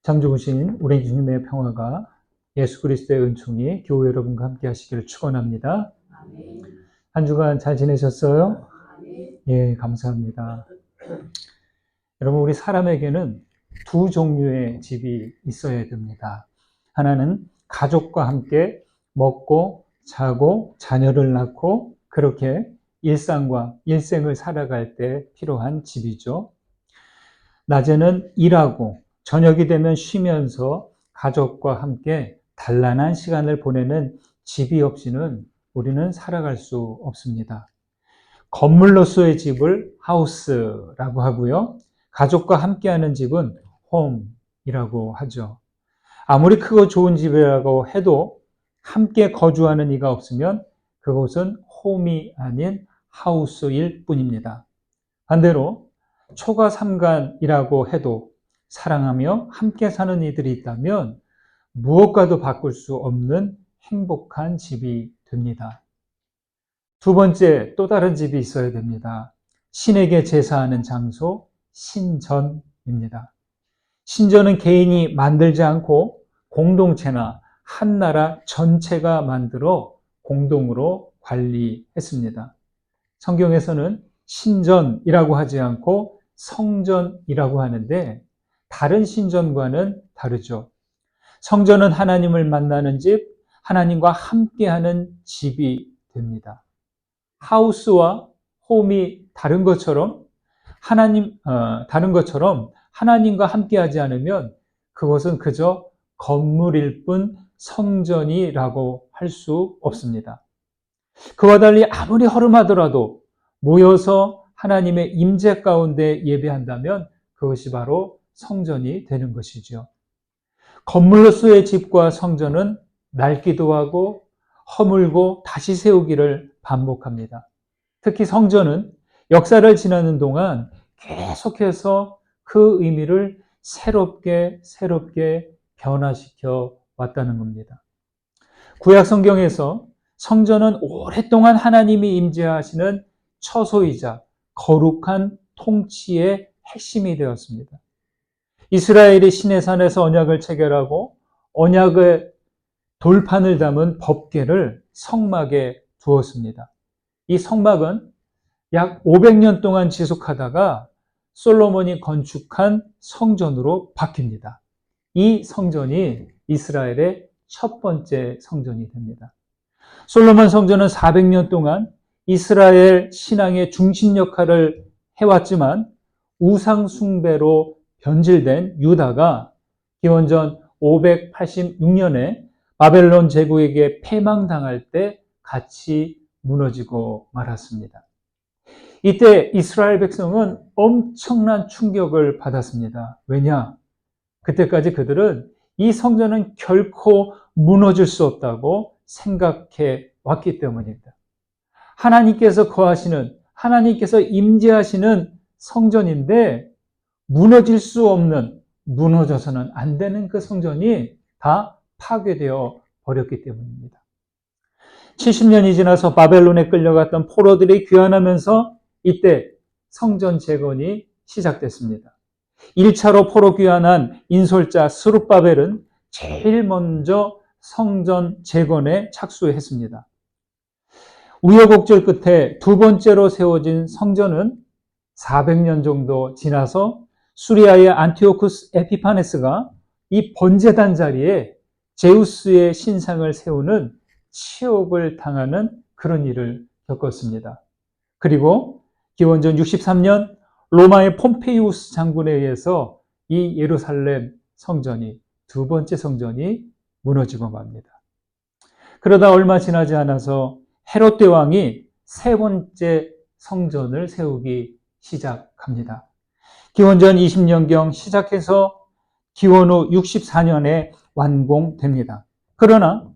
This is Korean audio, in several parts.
참 좋으신 우리 주님의 평화가 예수 그리스도의 은총이 교회 여러분과 함께 하시기를 축원합니다. 한 주간 잘 지내셨어요? 예, 감사합니다. 여러분, 우리 사람에게는 두 종류의 집이 있어야 됩니다. 하나는 가족과 함께 먹고 자고 자녀를 낳고 그렇게 일생을 살아갈 때 필요한 집이죠. 낮에는 일하고 저녁이 되면 쉬면서 가족과 함께 단란한 시간을 보내는 집이 없이는 우리는 살아갈 수 없습니다. 건물로서의 집을 하우스라고 하고요. 가족과 함께하는 집은 홈이라고 하죠. 아무리 크고 좋은 집이라고 해도 함께 거주하는 이가 없으면 그곳은 홈이 아닌 하우스일 뿐입니다. 반대로 초가 삼간이라고 해도 사랑하며 함께 사는 이들이 있다면 무엇과도 바꿀 수 없는 행복한 집이 됩니다. 두 번째, 또 다른 집이 있어야 됩니다. 신에게 제사하는 장소, 신전입니다. 신전은 개인이 만들지 않고 공동체나 한 나라 전체가 만들어 공동으로 관리했습니다. 성경에서는 신전이라고 하지 않고 성전이라고 하는데 다른 신전과는 다르죠. 성전은 하나님을 만나는 집, 하나님과 함께하는 집이 됩니다. 하우스와 홈이 다른 것처럼 하나님과 함께하지 않으면 그것은 그저 건물일 뿐 성전이라고 할 수 없습니다. 그와 달리 아무리 허름하더라도 모여서 하나님의 임재 가운데 예배한다면 그것이 바로 성전이 되는 것이죠. 건물로서의 집과 성전은 낡기도 하고 허물고 다시 세우기를 반복합니다. 특히 성전은 역사를 지나는 동안 계속해서 그 의미를 새롭게 변화시켜 왔다는 겁니다. 구약 성경에서 성전은 오랫동안 하나님이 임재하시는 처소이자 거룩한 통치의 핵심이 되었습니다. 이스라엘이 시내산에서 언약을 체결하고 언약의 돌판을 담은 법궤를 성막에 두었습니다. 이 성막은 약 500년 동안 지속하다가 솔로몬이 건축한 성전으로 바뀝니다. 이 성전이 이스라엘의 첫 번째 성전이 됩니다. 솔로몬 성전은 400년 동안 이스라엘 신앙의 중심 역할을 해왔지만 우상 숭배로 변질된 유다가 기원전 586년에 바벨론 제국에게 패망당할 때 같이 무너지고 말았습니다. 이때 이스라엘 백성은 엄청난 충격을 받았습니다. 왜냐? 그때까지 그들은 이 성전은 결코 무너질 수 없다고 생각해 왔기 때문입니다. 하나님께서 임재하시는 성전인데 무너질 수 없는, 무너져서는 안 되는 그 성전이 다 파괴되어 버렸기 때문입니다. 70년이 지나서 바벨론에 끌려갔던 포로들이 귀환하면서 이때 성전 재건이 시작됐습니다. 1차로 포로 귀환한 인솔자 스룹바벨은 제일 먼저 성전 재건에 착수했습니다. 우여곡절 끝에 두 번째로 세워진 성전은 400년 정도 지나서 수리아의 안티오쿠스 에피파네스가 이 번제단 자리에 제우스의 신상을 세우는 치욕을 당하는 그런 일을 겪었습니다. 그리고 기원전 63년 로마의 폼페이우스 장군에 의해서 이 예루살렘 성전이, 두 번째 성전이 무너지고 맙니다. 그러다 얼마 지나지 않아서 헤롯 대왕이 세 번째 성전을 세우기 시작합니다. 기원전 20년경 시작해서 기원 후 64년에 완공됩니다. 그러나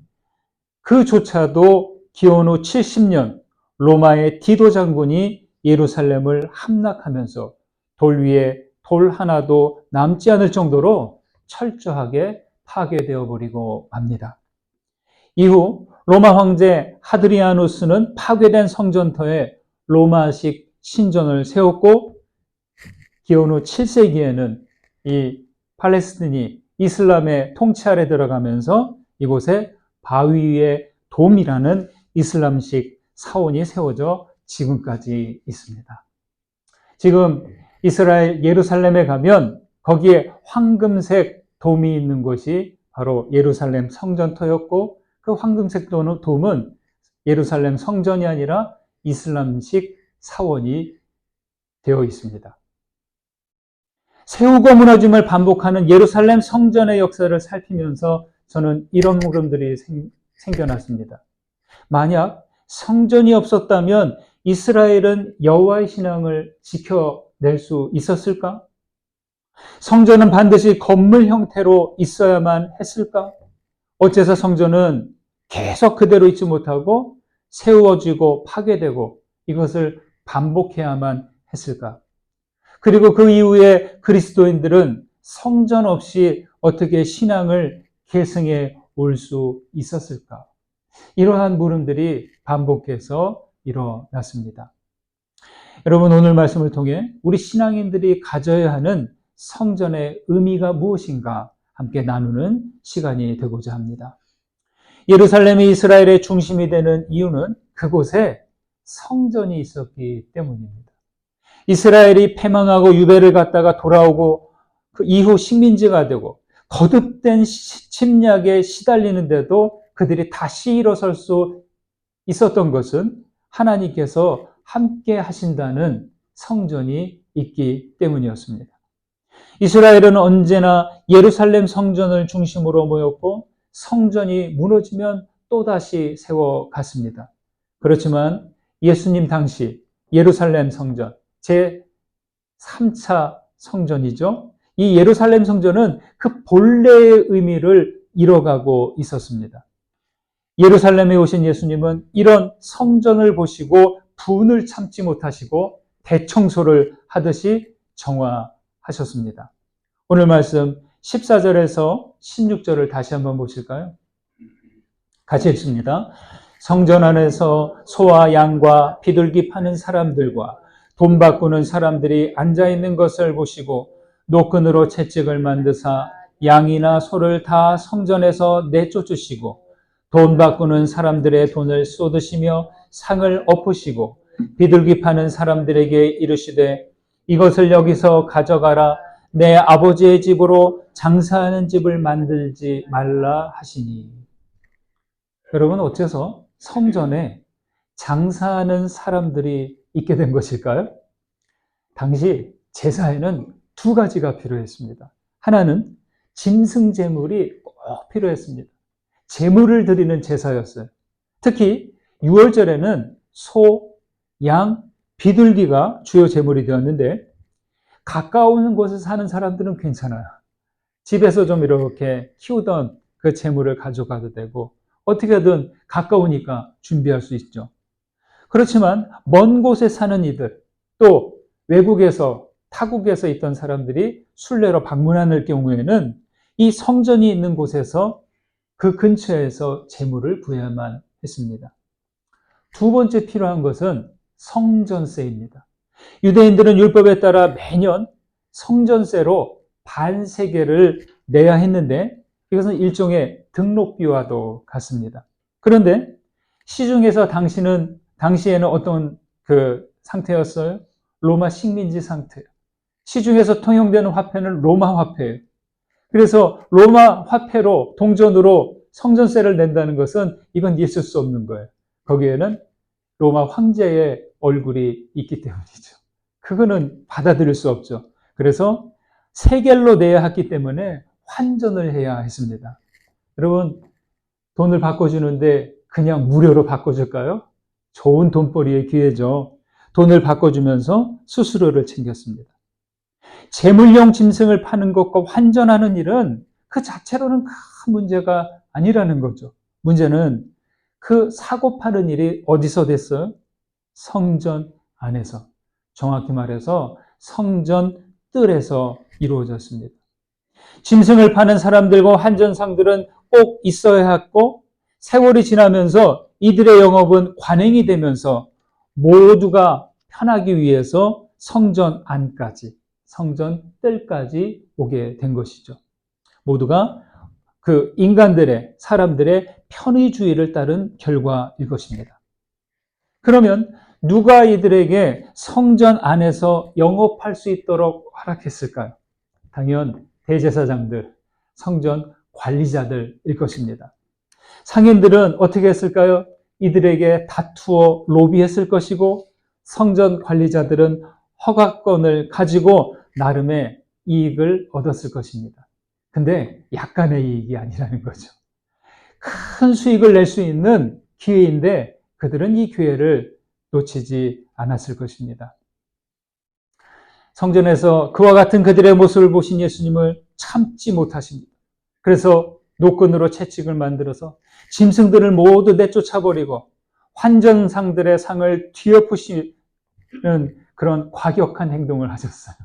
그조차도 기원 후 70년 로마의 디도 장군이 예루살렘을 함락하면서 돌 위에 돌 하나도 남지 않을 정도로 철저하게 파괴되어 버리고 맙니다. 이후 로마 황제 하드리아누스는 파괴된 성전터에 로마식 신전을 세웠고 기원 후 7세기에는 이 팔레스틴이 이슬람의 통치 아래 들어가면서 이곳에 바위 위에 돔이라는 이슬람식 사원이 세워져 지금까지 있습니다. 지금 이스라엘 예루살렘에 가면 거기에 황금색 돔이 있는 곳이 바로 예루살렘 성전터였고, 그 황금색 돔은 예루살렘 성전이 아니라 이슬람식 사원이 되어 있습니다. 세우고 무너짐을 반복하는 예루살렘 성전의 역사를 살피면서 저는 이런 물음들이 생겨났습니다. 만약 성전이 없었다면 이스라엘은 여호와의 신앙을 지켜낼 수 있었을까? 성전은 반드시 건물 형태로 있어야만 했을까? 어째서 성전은 계속 그대로 있지 못하고 세워지고 파괴되고 이것을 반복해야만 했을까? 그리고 그 이후에 그리스도인들은 성전 없이 어떻게 신앙을 계승해 올 수 있었을까? 이러한 물음들이 반복해서 일어났습니다. 여러분, 오늘 말씀을 통해 우리 신앙인들이 가져야 하는 성전의 의미가 무엇인가 함께 나누는 시간이 되고자 합니다. 예루살렘이 이스라엘의 중심이 되는 이유는 그곳에 성전이 있었기 때문입니다. 이스라엘이 패망하고 유배를 갔다가 돌아오고 그 이후 식민지가 되고 거듭된 침략에 시달리는데도 그들이 다시 일어설 수 있었던 것은 하나님께서 함께 하신다는 성전이 있기 때문이었습니다. 이스라엘은 언제나 예루살렘 성전을 중심으로 모였고 성전이 무너지면 또다시 세워갔습니다. 그렇지만 예수님 당시 예루살렘 성전, 제3차 성전이죠. 이 예루살렘 성전은 그 본래의 의미를 잃어가고 있었습니다. 예루살렘에 오신 예수님은 이런 성전을 보시고 분을 참지 못하시고 대청소를 하듯이 정화하셨습니다. 오늘 말씀 14절에서 16절을 다시 한번 보실까요? 같이 읽습니다. 성전 안에서 소와 양과 비둘기 파는 사람들과 돈 바꾸는 사람들이 앉아있는 것을 보시고 노끈으로 채찍을 만드사 양이나 소를 다 성전에서 내쫓으시고 돈 바꾸는 사람들의 돈을 쏟으시며 상을 엎으시고 비둘기 파는 사람들에게 이르시되 이것을 여기서 가져가라. 내 아버지의 집으로 장사하는 집을 만들지 말라 하시니. 여러분, 어째서 성전에 장사하는 사람들이 있게 된 것일까요? 당시 제사에는 두 가지가 필요했습니다. 하나는 짐승제물이 꼭 필요했습니다. 제물을 드리는 제사였어요. 특히 6월절에는 소, 양, 비둘기가 주요 제물이 되었는데 가까운 곳에 사는 사람들은 괜찮아요. 집에서 좀 이렇게 키우던 그 제물을 가져가도 되고 어떻게든 가까우니까 준비할 수 있죠. 그렇지만 먼 곳에 사는 이들, 또 외국에서 타국에서 있던 사람들이 순례로 방문하는 경우에는 이 성전이 있는 곳에서 그 근처에서 제물을 구해야만 했습니다. 두 번째 필요한 것은 성전세입니다. 유대인들은 율법에 따라 매년 성전세로 반세겔을 내야 했는데 이것은 일종의 등록비와도 같습니다. 그런데 시중에서 당시에는 어떤 그 상태였어요? 로마 식민지 상태예요. 시중에서 통용되는 화폐는 로마 화폐예요. 그래서 로마 화폐로 동전으로 성전세를 낸다는 것은 이건 있을 수 없는 거예요. 거기에는 로마 황제의 얼굴이 있기 때문이죠. 그거는 받아들일 수 없죠. 그래서 세겔로 내야 했기 때문에 환전을 해야 했습니다. 여러분, 돈을 바꿔주는데 그냥 무료로 바꿔줄까요? 좋은 돈벌이의 기회죠. 돈을 바꿔주면서 수수료를 챙겼습니다. 재물용 짐승을 파는 것과 환전하는 일은 그 자체로는 큰 문제가 아니라는 거죠. 문제는 그 사고 파는 일이 어디서 됐어요? 성전 안에서. 정확히 말해서 성전 뜰에서 이루어졌습니다. 짐승을 파는 사람들과 환전상들은 꼭 있어야 했고 세월이 지나면서 이들의 영업은 관행이 되면서 모두가 편하기 위해서 성전 안까지, 성전 뜰까지 오게 된 것이죠. 모두가 그 인간들의, 사람들의 편의주의를 따른 결과일 것입니다. 그러면 누가 이들에게 성전 안에서 영업할 수 있도록 허락했을까요? 당연 대제사장들, 성전 관리자들일 것입니다. 상인들은 어떻게 했을까요? 이들에게 다투어 로비했을 것이고, 성전 관리자들은 허가권을 가지고 나름의 이익을 얻었을 것입니다. 근데 약간의 이익이 아니라는 거죠. 큰 수익을 낼 수 있는 기회인데 그들은 이 기회를 놓치지 않았을 것입니다. 성전에서 그와 같은 그들의 모습을 보신 예수님을 참지 못하십니다. 그래서 노끈으로 채찍을 만들어서 짐승들을 모두 내쫓아버리고 환전상들의 상을 뒤엎으시는 그런 과격한 행동을 하셨어요.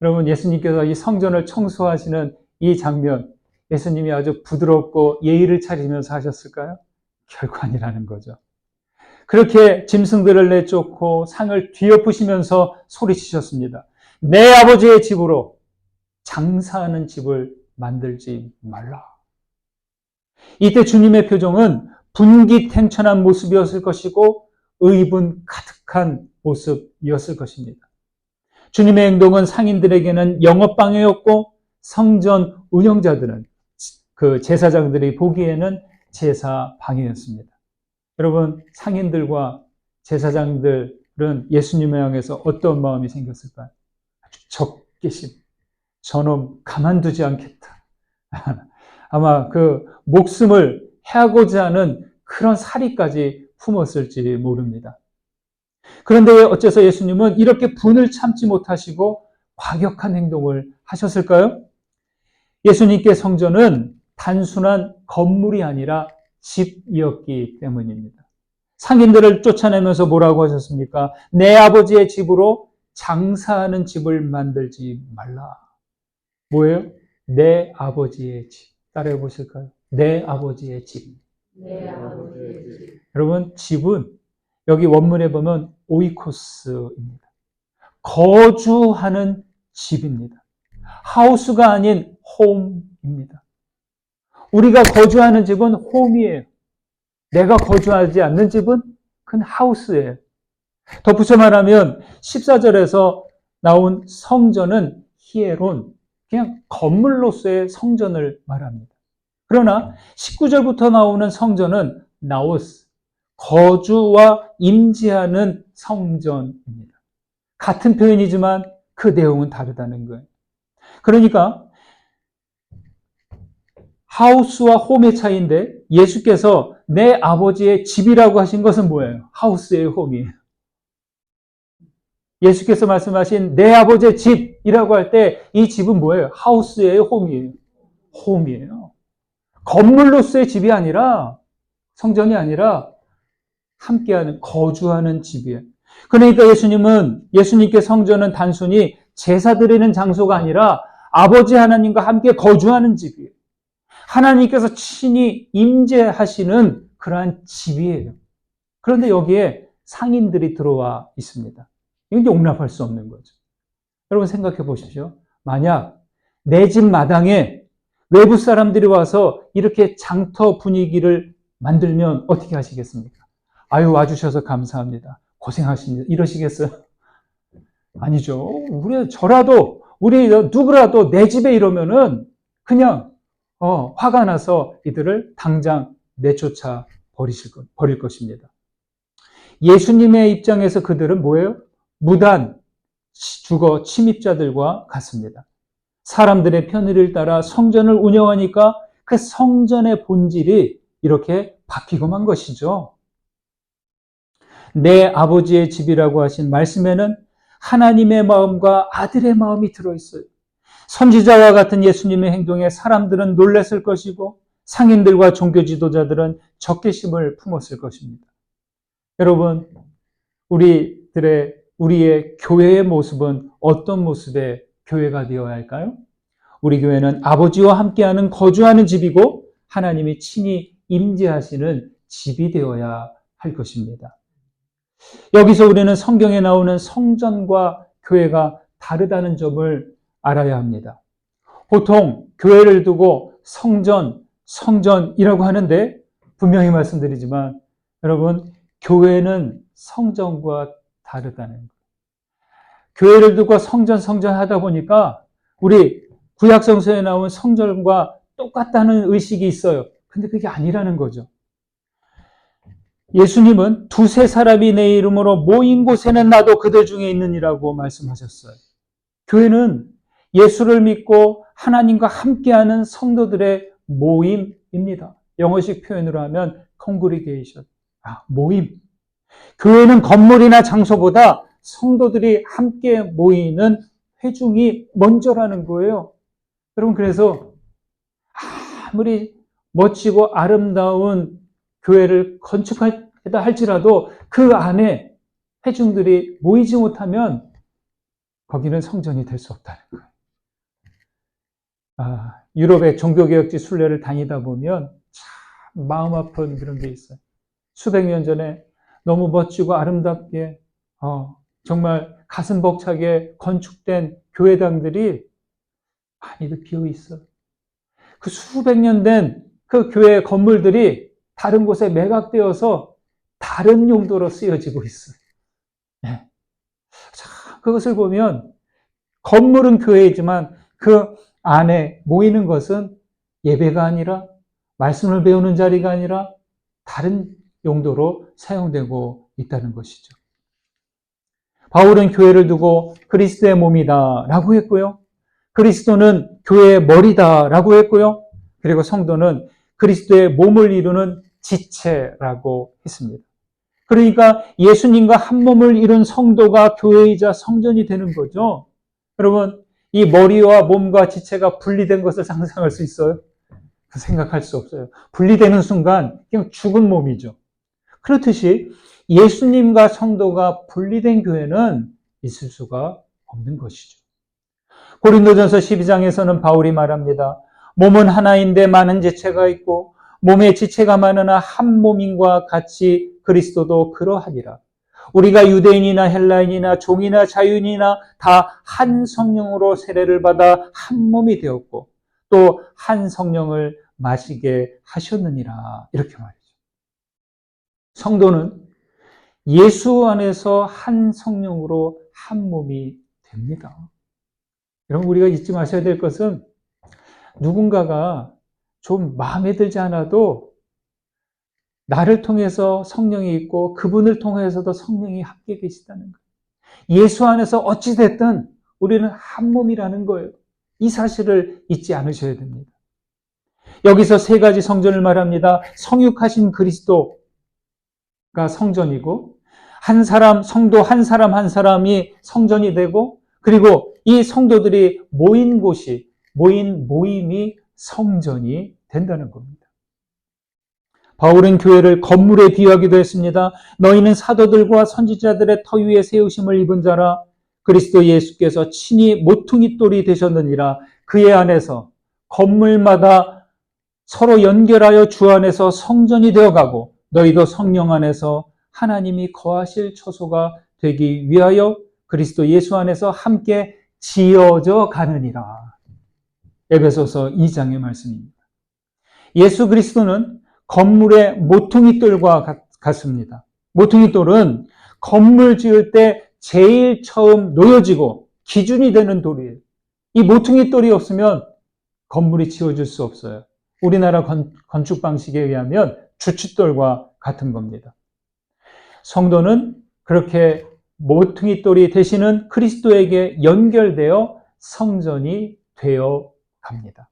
여러분, 예수님께서 이 성전을 청소하시는 이 장면, 예수님이 아주 부드럽고 예의를 차리면서 하셨을까요? 결코 아니라는 거죠. 그렇게 짐승들을 내쫓고 상을 뒤엎으시면서 소리치셨습니다. 내 아버지의 집으로 장사하는 집을 만들지 말라. 이때 주님의 표정은 분기탱천한 모습이었을 것이고 의분 가득한 모습이었을 것입니다. 주님의 행동은 상인들에게는 영업방해였고 성전 운영자들은, 그 제사장들이 보기에는 제사방해였습니다. 여러분, 상인들과 제사장들은 예수님을 향해서 어떤 마음이 생겼을까요? 아주 적개심, 저놈 가만두지 않겠다. 아마 그 목숨을 해하고자 하는 그런 사리까지 품었을지 모릅니다. 그런데 어째서 예수님은 이렇게 분을 참지 못하시고 과격한 행동을 하셨을까요? 예수님께 성전은 단순한 건물이 아니라 집이었기 때문입니다. 상인들을 쫓아내면서 뭐라고 하셨습니까? 내 아버지의 집으로 장사하는 집을 만들지 말라. 뭐예요? 내 아버지의 집. 따라해 보실까요? 내 아버지의 집. 내 아버지의 집. 여러분, 집은 여기 원문에 보면 오이코스입니다. 거주하는 집입니다. 하우스가 아닌 홈입니다. 우리가 거주하는 집은 홈이에요. 내가 거주하지 않는 집은 그건 하우스예요. 덧붙여 말하면 14절에서 나온 성전은 히에론, 그냥 건물로서의 성전을 말합니다. 그러나 19절부터 나오는 성전은 나오스, 거주와 임재하는 성전입니다. 같은 표현이지만 그 내용은 다르다는 거예요. 그러니까 하우스와 홈의 차이인데 예수께서 내 아버지의 집이라고 하신 것은 뭐예요? 하우스의 홈이에요. 예수께서 말씀하신 내 아버지의 집이라고 할 때 이 집은 뭐예요? 하우스의 홈이에요. 홈이에요. 건물로서의 집이 아니라, 성전이 아니라 함께하는, 거주하는 집이에요. 그러니까 예수님께 성전은 단순히 제사 드리는 장소가 아니라 아버지 하나님과 함께 거주하는 집이에요. 하나님께서 친히 임재하시는 그러한 집이에요. 그런데 여기에 상인들이 들어와 있습니다. 이건 용납할 수 없는 거죠. 여러분 생각해 보십시오. 만약 내 집 마당에 외부 사람들이 와서 이렇게 장터 분위기를 만들면 어떻게 하시겠습니까? 아유, 와주셔서 감사합니다. 고생하십니다. 이러시겠어요? 아니죠. 우리 누구라도 내 집에 이러면은 그냥 화가 나서 이들을 당장 내쫓아 버릴 것입니다. 예수님의 입장에서 그들은 뭐예요? 무단 주거 침입자들과 같습니다. 사람들의 편의를 따라 성전을 운영하니까 그 성전의 본질이 이렇게 바뀌고 만 것이죠. 내 아버지의 집이라고 하신 말씀에는 하나님의 마음과 아들의 마음이 들어있어요. 선지자와 같은 예수님의 행동에 사람들은 놀랐을 것이고 상인들과 종교 지도자들은 적개심을 품었을 것입니다. 여러분, 우리의 교회의 모습은 어떤 모습의 교회가 되어야 할까요? 우리 교회는 아버지와 함께하는 거주하는 집이고 하나님이 친히 임재하시는 집이 되어야 할 것입니다. 여기서 우리는 성경에 나오는 성전과 교회가 다르다는 점을 알아야 합니다. 보통 교회를 두고 성전, 성전이라고 하는데 분명히 말씀드리지만 여러분, 교회는 성전과 다르다는 거예요. 교회를 두고 성전, 성전 하다 보니까 우리 구약성서에 나온 성전과 똑같다는 의식이 있어요. 근데 그게 아니라는 거죠. 예수님은 두세 사람이 내 이름으로 모인 곳에는 나도 그들 중에 있느니라고 말씀하셨어요. 교회는 예수를 믿고 하나님과 함께하는 성도들의 모임입니다. 영어식 표현으로 하면 congregation, 모임. 교회는 건물이나 장소보다 성도들이 함께 모이는 회중이 먼저라는 거예요. 여러분, 그래서 아무리 멋지고 아름다운 교회를 건축하다 할지라도 그 안에 회중들이 모이지 못하면 거기는 성전이 될 수 없다는 거예요. 유럽의 종교개혁지 순례를 다니다 보면 참 마음 아픈 그런 게 있어요. 수백 년 전에 너무 멋지고 아름답게 정말 가슴 벅차게 건축된 교회당들이 많이도 비어 있어요. 그 수백 년 된 그 교회 건물들이 다른 곳에 매각되어서 다른 용도로 쓰여지고 있어요. 네. 자, 그것을 보면 건물은 교회이지만 그 안에 모이는 것은 예배가 아니라 말씀을 배우는 자리가 아니라 다른 용도로 사용되고 있다는 것이죠. 바울은 교회를 두고 그리스도의 몸이다 라고 했고요. 그리스도는 교회의 머리다 라고 했고요. 그리고 성도는 그리스도의 몸을 이루는 지체라고 했습니다. 그러니까 예수님과 한 몸을 이룬 성도가 교회이자 성전이 되는 거죠. 여러분, 이 머리와 몸과 지체가 분리된 것을 상상할 수 있어요? 생각할 수 없어요. 분리되는 순간 그냥 죽은 몸이죠. 그렇듯이 예수님과 성도가 분리된 교회는 있을 수가 없는 것이죠. 고린도전서 12장에서는 바울이 말합니다. 몸은 하나인데 많은 지체가 있고 몸의 지체가 많으나 한 몸인과 같이 그리스도도 그러하니라. 우리가 유대인이나 헬라인이나 종이나 자유인이나 다 한 성령으로 세례를 받아 한 몸이 되었고 또 한 성령을 마시게 하셨느니라. 이렇게 말이죠. 성도는 예수 안에서 한 성령으로 한 몸이 됩니다. 여러분, 우리가 잊지 마셔야 될 것은 누군가가 좀 마음에 들지 않아도 나를 통해서 성령이 있고 그분을 통해서도 성령이 함께 계시다는 거예요. 예수 안에서 어찌됐든 우리는 한 몸이라는 거예요. 이 사실을 잊지 않으셔야 됩니다. 여기서 세 가지 성전을 말합니다. 성육하신 그리스도가 성전이고 한 사람, 성도 한 사람 한 사람이 성전이 되고 그리고 이 성도들이 모인 곳이 모임이 성전이 된다는 겁니다. 바울은 교회를 건물에 비유하기도 했습니다. 너희는 사도들과 선지자들의 터 위에 세우심을 입은 자라. 그리스도 예수께서 친히 모퉁이 돌이 되셨느니라. 그의 안에서 건물마다 서로 연결하여 주 안에서 성전이 되어가고 너희도 성령 안에서 하나님이 거하실 처소가 되기 위하여 그리스도 예수 안에서 함께 지어져 가느니라. 에베소서 2장의 말씀입니다. 예수 그리스도는 건물의 모퉁이돌과 같습니다. 모퉁이돌은 건물 지을 때 제일 처음 놓여지고 기준이 되는 돌이에요. 이 모퉁이돌이 없으면 건물이 지어질 수 없어요. 우리나라 건축 방식에 의하면 주춧돌과 같은 겁니다. 성도는 그렇게 모퉁이돌이 되시는 그리스도에게 연결되어 성전이 되어 갑니다.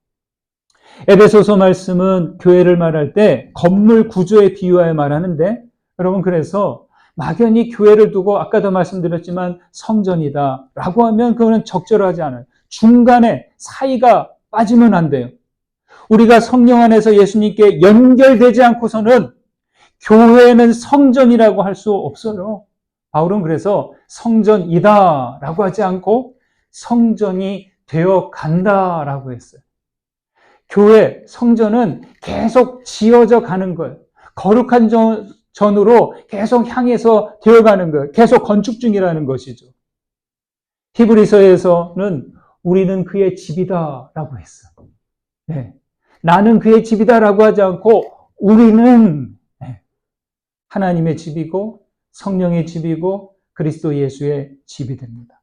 에베소서 말씀은 교회를 말할 때 건물 구조에 비유하여 말하는데 여러분, 그래서 막연히 교회를 두고 아까도 말씀드렸지만 성전이다 라고 하면 그거는 적절하지 않아요. 중간에 사이가 빠지면 안 돼요. 우리가 성령 안에서 예수님께 연결되지 않고서는 교회는 성전이라고 할 수 없어요. 바울은 그래서 성전이다 라고 하지 않고 성전이 되어 간다라고 했어요. 교회, 성전은 계속 지어져 가는 거예요. 거룩한 전으로 계속 향해서 되어가는 거예요. 계속 건축 중이라는 것이죠. 히브리서에서는 우리는 그의 집이다라고 했어. 네. 나는 그의 집이다라고 하지 않고 우리는 하나님의 집이고 성령의 집이고 그리스도 예수의 집이 됩니다.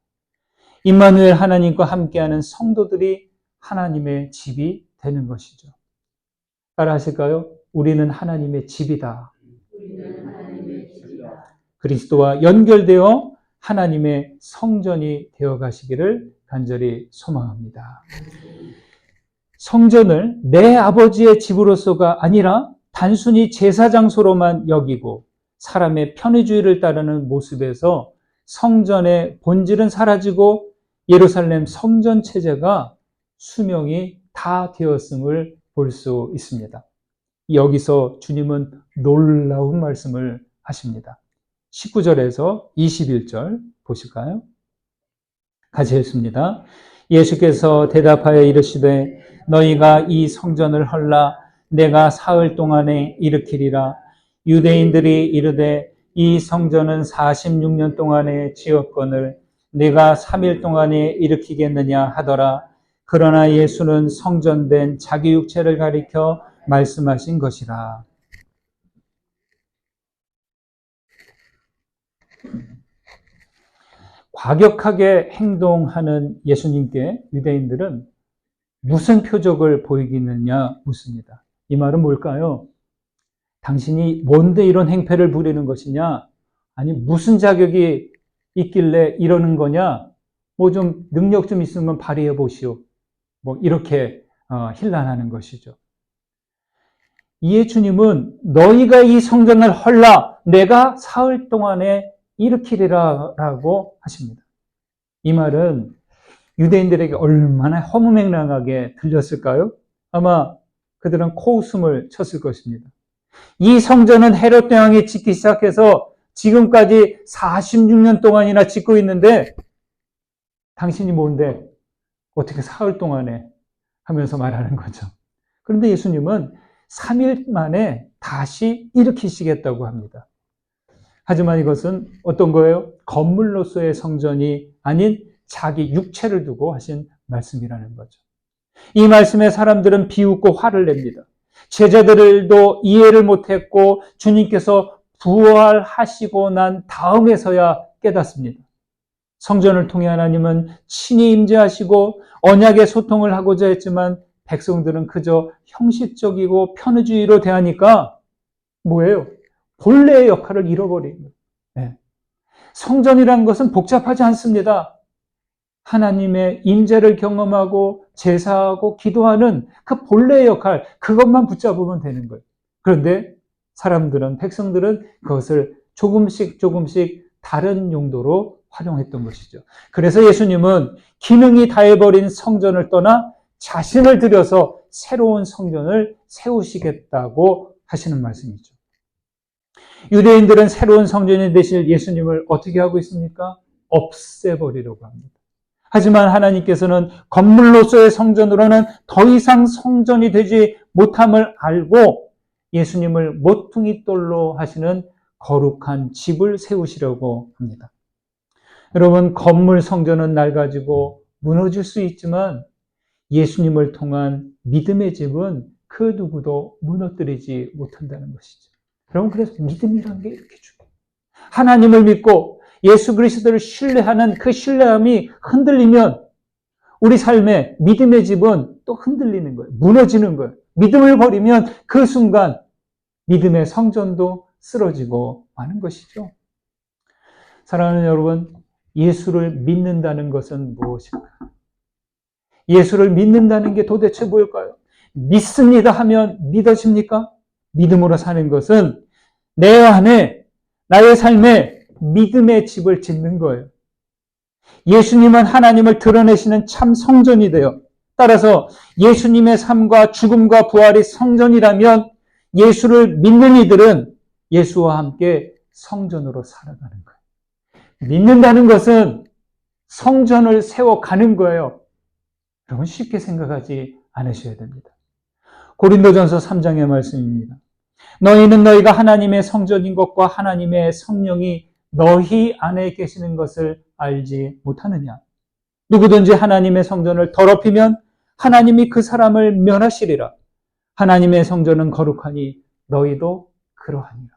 임마누엘 하나님과 함께하는 성도들이 하나님의 집이 되는 것이죠. 따라 하실까요? 우리는 하나님의 집이다. 우리는 하나님의 집이다. 그리스도와 연결되어 하나님의 성전이 되어 가시기를 간절히 소망합니다. 성전을 내 아버지의 집으로서가 아니라 단순히 제사 장소로만 여기고 사람의 편의주의를 따르는 모습에서 성전의 본질은 사라지고 예루살렘 성전 체제가 수명이 다 되었음을 볼 수 있습니다. 여기서 주님은 놀라운 말씀을 하십니다. 19절에서 21절 보실까요? 같이 읽습니다. 예수께서 대답하여 이르시되 너희가 이 성전을 헐라 내가 사흘 동안에 일으키리라. 유대인들이 이르되 이 성전은 46년 동안에 지었거늘 내가 3일 동안에 일으키겠느냐 하더라. 그러나 예수는 성전된 자기 육체를 가리켜 말씀하신 것이라. 과격하게 행동하는 예수님께 유대인들은 무슨 표적을 보이겠느냐 묻습니다. 이 말은 뭘까요? 당신이 뭔데 이런 행패를 부리는 것이냐? 아니 무슨 자격이 있길래 이러는 거냐? 뭐 좀 능력 좀 있으면 발휘해 보시오. 뭐 이렇게 힐난하는 것이죠. 이에 주님은 너희가 이 성전을 헐라 내가 사흘 동안에 일으키리라 라고 하십니다. 이 말은 유대인들에게 얼마나 허무맹랑하게 들렸을까요? 아마 그들은 코웃음을 쳤을 것입니다. 이 성전은 헤롯 대왕이 짓기 시작해서 지금까지 46년 동안이나 짓고 있는데 당신이 뭔데 어떻게 사흘 동안에 하면서 말하는 거죠. 그런데 예수님은 3일 만에 다시 일으키시겠다고 합니다. 하지만 이것은 어떤 거예요? 건물로서의 성전이 아닌 자기 육체를 두고 하신 말씀이라는 거죠. 이 말씀에 사람들은 비웃고 화를 냅니다. 제자들도 이해를 못했고 주님께서 부활하시고 난 다음에서야 깨닫습니다. 성전을 통해 하나님은 친히 임재하시고 언약의 소통을 하고자 했지만 백성들은 그저 형식적이고 편의주의로 대하니까 뭐예요? 본래의 역할을 잃어버린 거예요. 네. 성전이라는 것은 복잡하지 않습니다. 하나님의 임재를 경험하고 제사하고 기도하는 그 본래의 역할, 그것만 붙잡으면 되는 거예요. 그런데 사람들은, 백성들은 그것을 조금씩 다른 용도로 활용했던 것이죠. 그래서 예수님은 기능이 다해버린 성전을 떠나 자신을 들여서 새로운 성전을 세우시겠다고 하시는 말씀이죠. 유대인들은 새로운 성전이 되실 예수님을 어떻게 하고 있습니까? 없애버리려고 합니다. 하지만 하나님께서는 건물로서의 성전으로는 더 이상 성전이 되지 못함을 알고 예수님을 모퉁이 돌로 하시는 거룩한 집을 세우시려고 합니다. 여러분, 건물 성전은 낡아지고 무너질 수 있지만 예수님을 통한 믿음의 집은 그 누구도 무너뜨리지 못한다는 것이죠. 여러분, 그래서 믿음이라는 게 이렇게 중요해요. 하나님을 믿고 예수 그리스도를 신뢰하는 그 신뢰함이 흔들리면 우리 삶의 믿음의 집은 또 흔들리는 거예요. 무너지는 거예요. 믿음을 버리면 그 순간 믿음의 성전도 쓰러지고 마는 것이죠. 사랑하는 여러분, 예수를 믿는다는 것은 무엇일까요? 예수를 믿는다는 게 도대체 뭘까요? 믿습니다 하면 믿어집니까? 믿음으로 사는 것은 내 안에 나의 삶에 믿음의 집을 짓는 거예요. 예수님은 하나님을 드러내시는 참 성전이 돼요. 따라서 예수님의 삶과 죽음과 부활이 성전이라면 예수를 믿는 이들은 예수와 함께 성전으로 살아가는 거예요. 믿는다는 것은 성전을 세워가는 거예요. 여러분 쉽게 생각하지 않으셔야 됩니다. 고린도전서 3장의 말씀입니다. 너희는 너희가 하나님의 성전인 것과 하나님의 성령이 너희 안에 계시는 것을 알지 못하느냐? 누구든지 하나님의 성전을 더럽히면 하나님이 그 사람을 멸하시리라. 하나님의 성전은 거룩하니 너희도 그러하니라.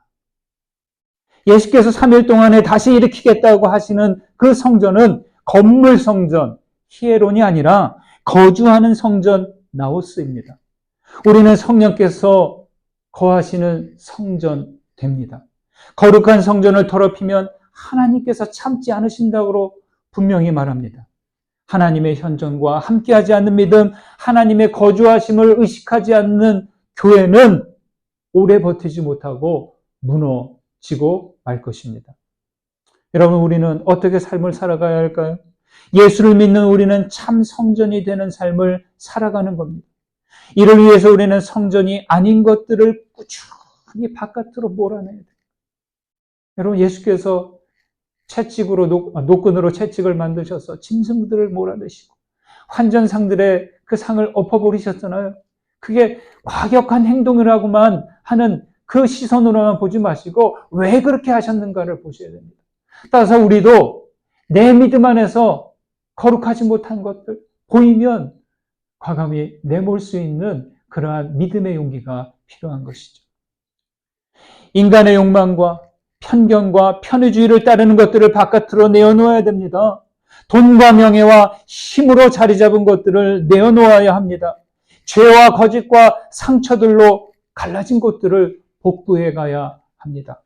예수께서 3일 동안에 다시 일으키겠다고 하시는 그 성전은 건물 성전, 히에론이 아니라 거주하는 성전 나우스입니다. 우리는 성령께서 거하시는 성전 됩니다. 거룩한 성전을 더럽히면 하나님께서 참지 않으신다고 분명히 말합니다. 하나님의 현존과 함께하지 않는 믿음, 하나님의 거주하심을 의식하지 않는 교회는 오래 버티지 못하고 무너지고 말 것입니다. 여러분, 우리는 어떻게 삶을 살아가야 할까요? 예수를 믿는 우리는 참 성전이 되는 삶을 살아가는 겁니다. 이를 위해서 우리는 성전이 아닌 것들을 꾸준히 바깥으로 몰아내야 돼요. 여러분, 예수께서 채찍으로 노끈으로 채찍을 만드셔서 짐승들을 몰아내시고 환전상들의 그 상을 엎어버리셨잖아요. 그게 과격한 행동이라고만 하는 그 시선으로만 보지 마시고 왜 그렇게 하셨는가를 보셔야 됩니다. 따라서 우리도 내 믿음 안에서 거룩하지 못한 것들 보이면 과감히 내몰 수 있는 그러한 믿음의 용기가 필요한 것이죠. 인간의 욕망과 편견과 편의주의를 따르는 것들을 바깥으로 내어놓아야 됩니다. 돈과 명예와 힘으로 자리 잡은 것들을 내어놓아야 합니다. 죄와 거짓과 상처들로 갈라진 것들을 복구해 가야 합니다.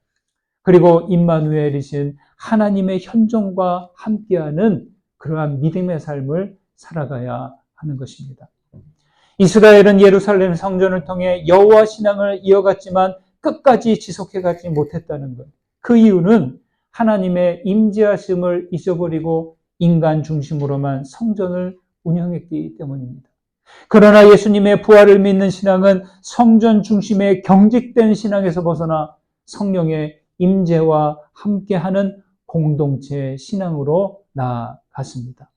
그리고 임마누엘이신 하나님의 현존과 함께하는 그러한 믿음의 삶을 살아가야 하는 것입니다. 이스라엘은 예루살렘 성전을 통해 여호와 신앙을 이어갔지만 끝까지 지속해가지 못했다는 것. 그 이유는 하나님의 임재하심을 잊어버리고 인간 중심으로만 성전을 운영했기 때문입니다. 그러나 예수님의 부활을 믿는 신앙은 성전 중심의 경직된 신앙에서 벗어나 성령의 임재와 함께하는 공동체 신앙으로 나아갔습니다.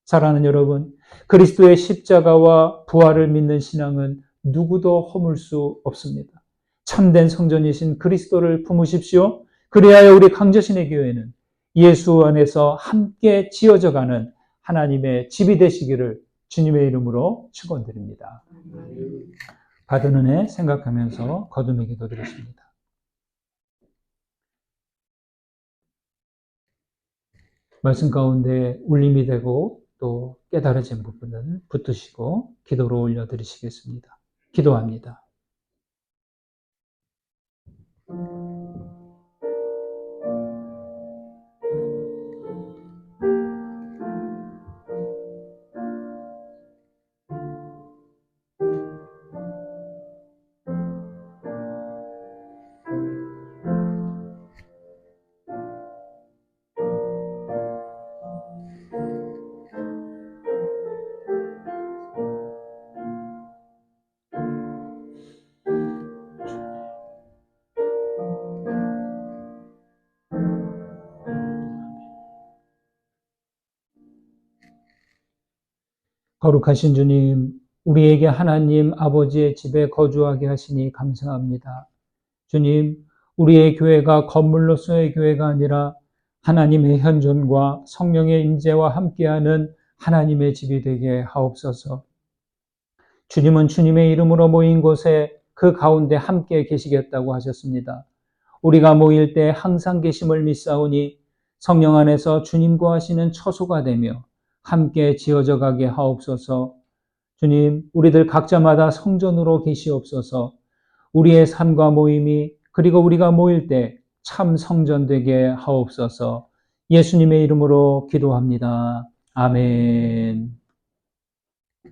사랑하는 여러분, 그리스도의 십자가와 부활을 믿는 신앙은 누구도 허물 수 없습니다. 참된 성전이신 그리스도를 품으십시오. 그리하여 우리 강저신의 교회는 예수 안에서 함께 지어져가는 하나님의 집이 되시기를 주님의 이름으로 축원드립니다. 받은 은혜 생각하면서 거듭의 기도 드리십니다. 말씀 가운데 울림이 되고 또 깨달아진 부분을 붙드시고 기도로 올려드리시겠습니다. 기도합니다. 거룩하신 주님, 우리에게 하나님 아버지의 집에 거주하게 하시니 감사합니다. 주님, 우리의 교회가 건물로서의 교회가 아니라 하나님의 현존과 성령의 임재와 함께하는 하나님의 집이 되게 하옵소서. 주님은 주님의 이름으로 모인 곳에 그 가운데 함께 계시겠다고 하셨습니다. 우리가 모일 때 항상 계심을 믿사오니 성령 안에서 주님과 하시는 처소가 되며 함께 지어져 가게 하옵소서. 주님, 우리들 각자마다 성전으로 계시옵소서. 우리의 삶과 모임이 그리고 우리가 모일 때 참 성전 되게 하옵소서. 예수님의 이름으로 기도합니다. 아멘.